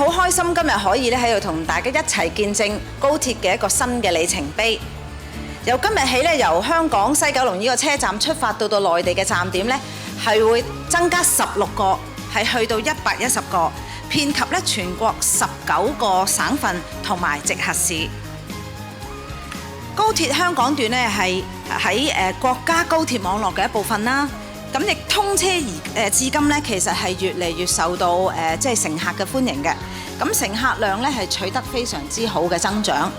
好開心今日可以咧喺度同大家一齊見證高鐵嘅一個新嘅里程碑。由今日起咧，由香港西九龍呢個車站出發到內地嘅站點咧，係會增加16個，係去到110個，遍及咧全國19個省份同埋直轄市。高鐵香港段咧係喺國家高鐵網絡嘅一部分啦。咁亦通車至今咧，其實係越嚟越受到即係乘客嘅歡迎嘅。咁乘客量咧係取得非常之好嘅增長。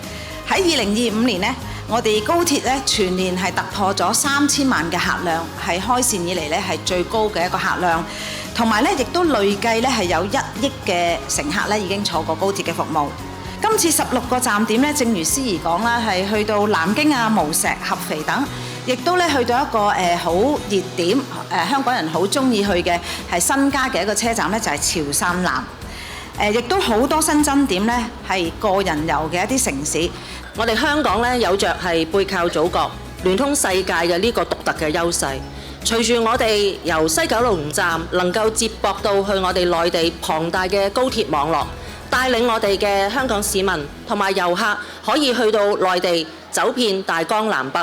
喺2025年咧，我哋高鐵咧全年係突破咗3000萬嘅客量，係開線以嚟咧係最高嘅一個客量。同埋咧，亦都累計咧係有1億嘅乘客咧已經坐過高鐵嘅服務。今次16個站點咧，正如司儀講啦，係去到南京啊、無錫、合肥等，亦都咧去到一個好熱點，香港人好中意去嘅係新加嘅一個車站咧，就係潮汕南。亦都好多新增點咧係個人遊嘅一啲城市。我哋香港咧有着係背靠祖國、聯通世界嘅呢個獨特嘅優勢。隨住我哋由西九龍站能夠接駁到去我哋內地龐大嘅高鐵網絡，帶領我哋嘅香港市民同埋遊客可以去到內地走遍大江南北。